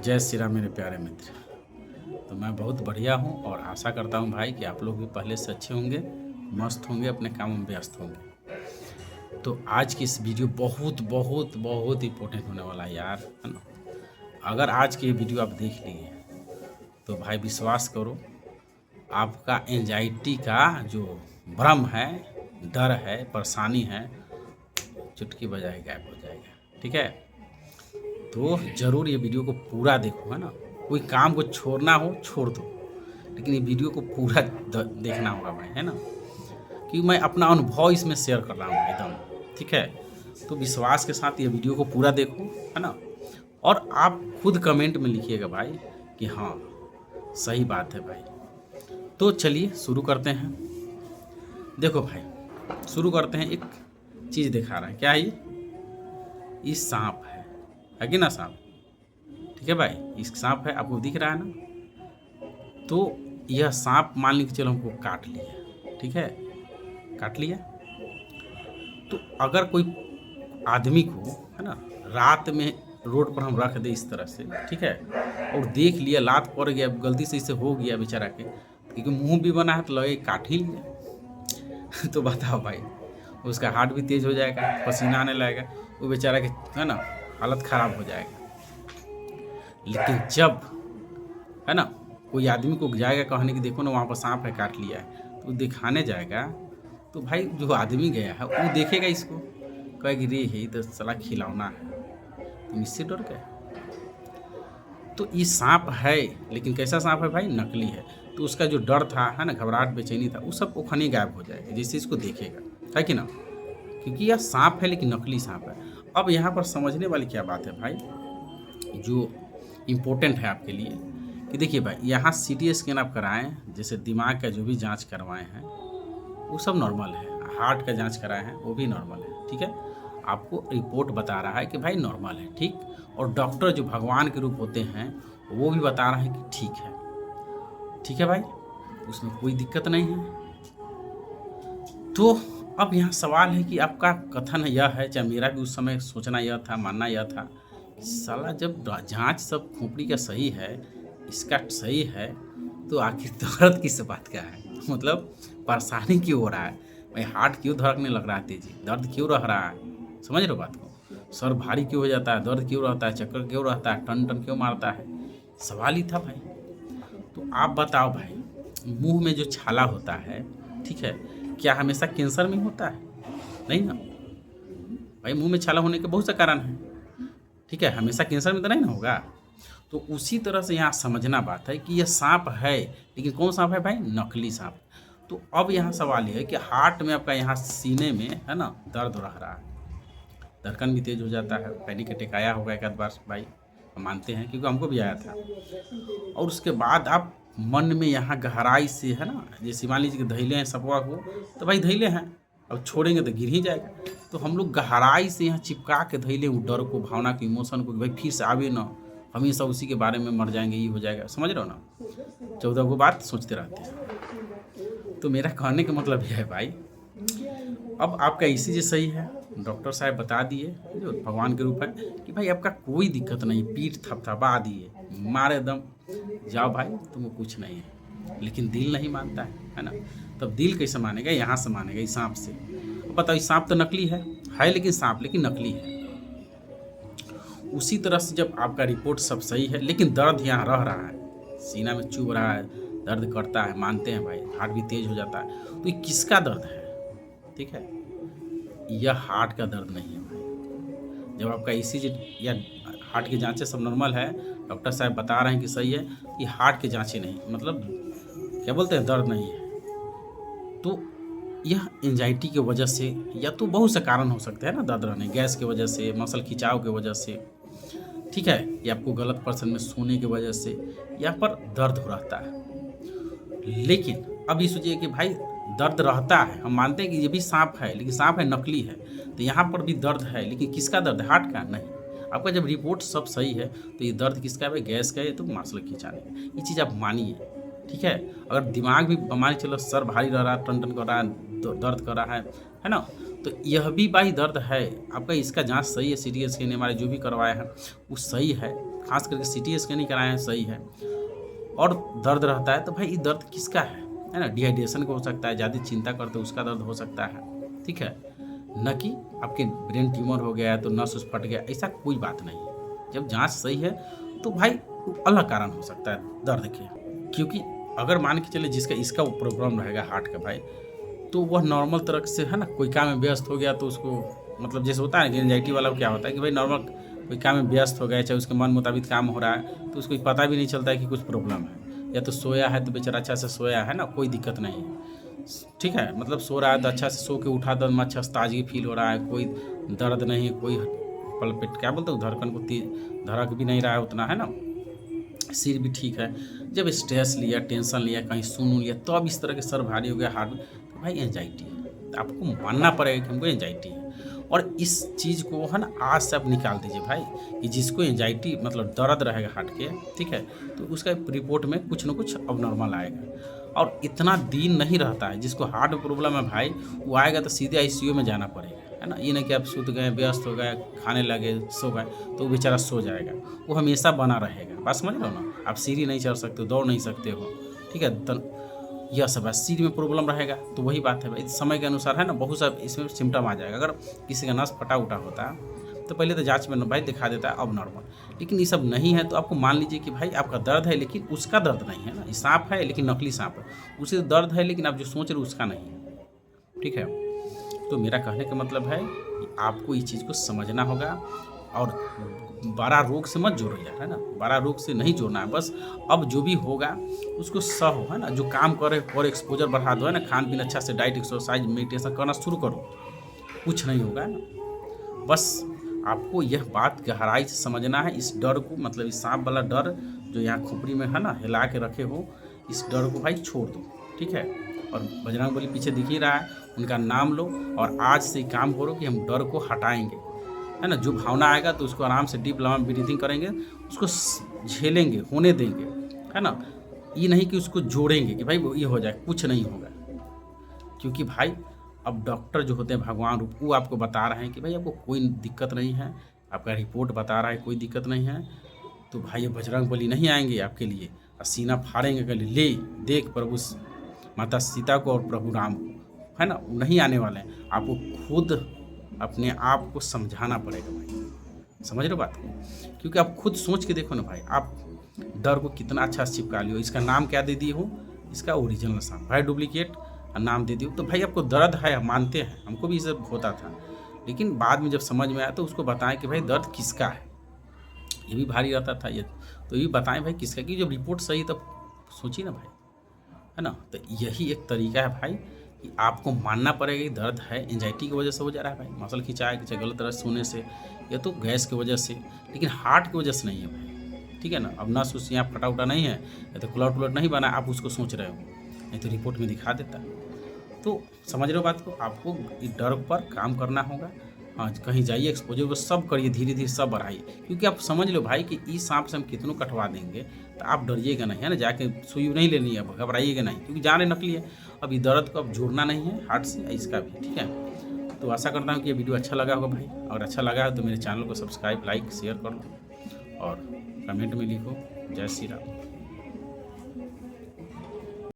जय श्री राम मेरे प्यारे मित्र। तो मैं बहुत बढ़िया हूँ और आशा करता हूँ भाई कि आप लोग भी पहले से अच्छे होंगे, मस्त होंगे, अपने कामों में व्यस्त होंगे। तो आज की इस वीडियो बहुत बहुत बहुत इम्पोर्टेंट होने वाला है यार, है ना। अगर आज की ये वीडियो आप देख लिए तो भाई विश्वास करो, आपका एंजाइटी का जो भ्रम है, डर है, परेशानी है, चुटकी बजाए गायब हो जाएगा। ठीक है, तो ज़रूर ये वीडियो को पूरा देखो, है ना। कोई काम को छोड़ना हो छोड़ दो, लेकिन ये वीडियो को पूरा देखना होगा भाई, है ना, क्योंकि मैं अपना अनुभव इसमें शेयर कर रहा हूँ एकदम। ठीक है, तो विश्वास के साथ ये वीडियो को पूरा देखो, है ना। और आप खुद कमेंट में लिखिएगा भाई कि हाँ सही बात है भाई। तो चलिए शुरू करते हैं। देखो भाई, शुरू करते हैं। एक चीज़ दिखा रहा है, क्या है ये सांप है कि ना, सांप। ठीक है भाई, इस सांप है, आपको दिख रहा है ना। तो यह सांप मान लीजिए चलो हमको काट लिया, ठीक है, काट लिया। तो अगर कोई आदमी को, है ना, रात में रोड पर हम रख दे इस तरह से, ठीक है, और देख लिया लात पड़ गया, गलती से इसे हो गया बेचारा के, क्योंकि मुंह भी बना है तो लगे काट ही लिया। तो बताओ भाई, उसका हार्ट भी तेज हो जाएगा, पसीना आने लगेगा, वो बेचारा के, है ना, हालत ख़राब हो जाएगा। लेकिन जब, है ना, कोई आदमी को जाएगा कहने की देखो ना वहाँ पर सांप है, काट लिया है, तो दिखाने जाएगा, तो भाई जो आदमी गया है वो देखेगा इसको, कहेगी रे यही तो साला खिलौना है, तुम इससे डर गए। तो ये सांप है, लेकिन कैसा सांप है भाई, नकली है। तो उसका जो डर था, है ना, घबराहट, बेचैनी था, वो सब उखनी गायब हो जाएगा जैसे इसको देखेगा, है कि ना, क्योंकि यह सांप है लेकिन नकली सांप है। अब यहाँ पर समझने वाली क्या बात है भाई, जो इम्पोर्टेंट है आपके लिए, कि देखिए भाई, यहाँ CT स्कैन आप कराएं, जैसे दिमाग का जो भी जांच करवाए हैं वो सब नॉर्मल है, हार्ट का जांच कराए हैं वो भी नॉर्मल है। ठीक है, आपको रिपोर्ट बता रहा है कि भाई नॉर्मल है, ठीक। और डॉक्टर जो भगवान के रूप होते हैं वो भी बता रहे हैं कि ठीक है, ठीक है भाई, उसमें कोई दिक्कत नहीं है। तो अब यहाँ सवाल है कि आपका कथन यह है, चाहे मेरा भी उस समय सोचना यह था, मानना यह था, साला जब जांच सब खोपड़ी का सही है, इसका सही है, तो आखिर दर्द किस बात का है, मतलब परेशानी क्यों हो रहा है भाई, हार्ट क्यों धड़कने लग रहा है तेजी, दर्द क्यों रह रहा है, समझ रहे हो बात को, सर भारी क्यों हो जाता है, दर्द क्यों रहता है, चक्कर क्यों रहता है, टन टन क्यों मारता है, सवाल ही था भाई। तो आप बताओ भाई, मुंह में जो छाला होता है, ठीक है, क्या हमेशा कैंसर में होता है? नहीं ना भाई, मुंह में छाला होने के बहुत से कारण हैं, ठीक है, हमेशा कैंसर में तो नहीं ना होगा। तो उसी तरह से यहाँ समझना बात है कि यह सांप है, लेकिन कौन सांप है भाई, नकली सांप। तो अब यहाँ सवाल यह है कि हार्ट में आपका यहाँ सीने में, है ना, दर्द रह रहा है, धड़कन भी तेज हो जाता है, पैनिक अटैक आया होगा एक आध बार भाई, हम मानते हैं क्योंकि हमको भी आया था। और उसके बाद आप मन में यहाँ गहराई से, है ना, जैसे मान लीजिए कि धैले हैं सपवा को, तो भाई धैले हैं, अब छोड़ेंगे तो गिर ही जाएगा। तो हम लोग गहराई से यहाँ चिपका के धैले वो डर को, भावना को, इमोशन को, भाई फिर से आवे ना, हमेशा उसी के बारे में मर जाएंगे, ये हो जाएगा, समझ रहे हो ना, 14 को बात सोचते रहते हैं। तो मेरा कहने का मतलब यह है भाई, अब आपका ECG सही है, डॉक्टर साहब बता दिए, जो भगवान के रूप है, कि भाई आपका कोई दिक्कत नहीं, पीठ थपथपा दिए, मारे दम, जाओ भाई तुमको कुछ नहीं है। लेकिन दिल नहीं मानता है ना, तब दिल कैसे मानेगा, यहाँ से मानेगा, इस सांप से। अब बताओ, इस सांप तो नकली है लेकिन सांप, लेकिन नकली है। उसी तरह से जब आपका रिपोर्ट सब सही है, लेकिन दर्द यहाँ रह रहा है, सीना में चुभ रहा है, दर्द करता है, मानते हैं भाई, हार्ट भी तेज हो जाता है, तो ये किसका दर्द है, ठीक है, यह हार्ट का दर्द नहीं है भाई। जब आपका ECG या हार्ट की जांचें सब नॉर्मल है, डॉक्टर साहब बता रहे हैं कि सही है, ये हार्ट की जांचें नहीं, मतलब क्या बोलते हैं, दर्द नहीं है, तो यह एंजाइटी की वजह से, या तो बहुत से कारण हो सकते हैं ना दर्द रहने, गैस की वजह से, मसल खिंचाव की वजह से, ठीक है, या आपको गलत पर्सन में सोने की वजह से यहाँ पर दर्द हो रहता है। लेकिन अब ये सोचिए कि भाई दर्द रहता है, हम मानते हैं कि ये भी सांप है, लेकिन सांप है, नकली है, तो यहाँ पर भी दर्द है, लेकिन किसका दर्द है, हार्ट का नहीं। आपका जब रिपोर्ट सब सही है तो ये दर्द किसका है, गैस का है, तो मसल खिंचाने का, ये चीज़ आप मानिए, ठीक है। अगर दिमाग भी मान चलो सर भारी रह रहा है, टन टन कर रहा है, दर्द कर रहा है ना, तो यह भी भाई दर्द है आपका, इसका जांच सही है, CT स्कैन MRI जो भी करवाया है वो सही है, खास करके CT स्कैनिंग कराए हैं सही है, और दर्द रहता है तो भाई ये दर्द किसका है ना? डिहाइड्रेशन का हो सकता है, ज़्यादा चिंता करते उसका दर्द हो सकता है, ठीक है, न कि आपके ब्रेन ट्यूमर हो गया है तो नस उस फट गया, ऐसा कोई बात नहीं है। जब जांच सही है तो भाई अलग कारण हो सकता है दर्द के, क्योंकि अगर मान के चले जिसका इसका प्रॉब्लम रहेगा हार्ट का भाई, तो वह नॉर्मल तरह से है ना, कोई काम में व्यस्त हो गया तो उसको मतलब जैसे होता है कि एंजाइटी वाला क्या होता है कि भाई नॉर्मल कोई काम में व्यस्त हो गया, चाहे उसके मन मुताबिक काम हो रहा है तो उसको पता भी नहीं चलता है कि कुछ प्रॉब्लम है, या तो सोया है तो बेचारा अच्छा से सोया है ना, कोई दिक्कत नहीं है, ठीक है, मतलब सो रहा है तो अच्छा से सो के उठा तो अच्छा से ताजगी फील हो रहा है, कोई दर्द नहीं, कोई पलपेट क्या बोलते हो धड़कन को धड़क भी नहीं रहा है उतना, है ना, सिर भी ठीक है। जब स्ट्रेस लिया, टेंशन लिया, कहीं सुन लिया तो अब इस तरह के सर भारी हो गया हार्ट में, तो भाई एंजाइटी है, तो आपको मानना पड़ेगा कि हमको एंजाइटी है। और इस चीज़ को है ना आज से आप निकाल दीजिए भाई, कि जिसको एंजाइटी मतलब दर्द रहेगा हार्ट के, ठीक है, तो उसका रिपोर्ट में कुछ ना कुछ अब नॉर्मल आएगा, और इतना दिन नहीं रहता है। जिसको हार्ट प्रॉब्लम है भाई वो आएगा तो सीधे ICU में जाना पड़ेगा, है ना, ये नहीं कि आप सूत गए, व्यस्त हो गए, खाने लगे, सो गए तो वो बेचारा सो जाएगा, वो हमेशा बना रहेगा। बात समझ लो ना, आप सीढ़ी नहीं चढ़ सकते हो, दौड़ नहीं सकते हो, ठीक है, तो यह सब है, सीढ़ी में प्रॉब्लम रहेगा तो वही बात है भाई, समय के अनुसार है ना बहुत सा इसमें सिम्टम आ जाएगा। अगर किसी का नस फटा उटा होता है तो पहले तो जांच में भाई दिखा देता है अब नॉर्मल, लेकिन ये सब नहीं है तो आपको मान लीजिए कि भाई आपका दर्द है लेकिन उसका दर्द नहीं है ना, सांप है लेकिन नकली सांप है, उसे दर्द है लेकिन आप जो सोच रहे हो उसका नहीं है, ठीक है। तो मेरा कहने का मतलब है कि आपको इस चीज़ को समझना होगा, और बड़ा रोग से मत जोड़ो यार, है ना, बड़ा रोग से नहीं जोड़ना है, बस अब जो भी होगा उसको सहो, है ना, जो काम करे और एक्सपोजर बढ़ा दो, है ना, खान पीन अच्छा से, डाइट, एक्सरसाइज, मेडिटेशन करना शुरू करो, कुछ नहीं होगा, है ना। बस आपको यह बात गहराई से समझना है, इस डर को, मतलब इस सांप वाला डर जो यहाँ खोपड़ी में है ना हिला के रखे हो, इस डर को भाई छोड़ दो, ठीक है। और बजरंगबली पीछे दिख ही रहा है, उनका नाम लो और आज से काम करो कि हम डर को हटाएंगे, है ना, जो भावना आएगा तो उसको आराम से डीप लंबा ब्रीथिंग करेंगे, उसको झेलेंगे, होने देंगे, है ना, ये नहीं कि उसको जोड़ेंगे कि भाई वो ये हो जाए, कुछ नहीं होगा, क्योंकि भाई अब डॉक्टर जो होते हैं भगवान रूप, वो आपको बता रहे हैं कि भाई आपको कोई दिक्कत नहीं है, आपका रिपोर्ट बता रहा है कोई दिक्कत नहीं है, तो भाई ये बजरंगबली नहीं आएंगे आपके लिए और सीना फाड़ेंगे कि ले देख प्रभु माता सीता को और प्रभु राम को, है ना, नहीं आने वाले हैं। आपको खुद अपने आप को समझाना पड़ेगा भाई, समझ रहे हो बात को, क्योंकि आप खुद सोच के देखो ना भाई, आप डर को कितना अच्छा चिपका लियो, इसका नाम क्या दे दिए हो, इसका ओरिजिनल नाम भाई, डुप्लीकेट नाम दे दियो, तो भाई आपको दर्द है, मानते हैं, हमको भी ये सब होता था, लेकिन बाद में जब समझ में आया तो उसको बताएं कि भाई दर्द किसका है, ये भी भारी रहता था ये, तो ये बताएं भाई किसका, कि जब रिपोर्ट सही तब सोचिए ना भाई, है ना। तो यही एक तरीका है भाई कि आपको मानना पड़ेगा कि दर्द है, एंजाइटी की वजह से हो जा रहा है भाई, मसल खिंचाया कि गलत तरह सोने से, या तो गैस की वजह से, लेकिन हार्ट की वजह से नहीं है भाई, ठीक है ना। अब नस उस यहाँ फटा उटा नहीं है, या तो क्लॉट व्लॉट नहीं बना, आप उसको सोच रहे हो, नहीं तो रिपोर्ट में दिखा देता है। तो समझ रहे हो बात को, आपको डर पर काम करना होगा, हाँ, कहीं जाइए, एक्सपोजर को सब करिए, धीरे धीरे सब बढ़ाइए, क्योंकि आप समझ लो भाई कि इस सांप से हम कितनों कटवा देंगे तो आप डरिएगा नहीं, है ना, जाके सुई नहीं लेनी है, घबराइएगा नहीं, क्योंकि जाने नकली है। अब ये दर्द को अब जोड़ना नहीं है हार्ट से, इसका भी, ठीक है। तो आशा करता हूँ कि ये वीडियो अच्छा लगा होगा भाई, और अच्छा लगा है तो मेरे चैनल को सब्सक्राइब, लाइक, शेयर कर दो और कमेंट में लिखो जय श्री राम।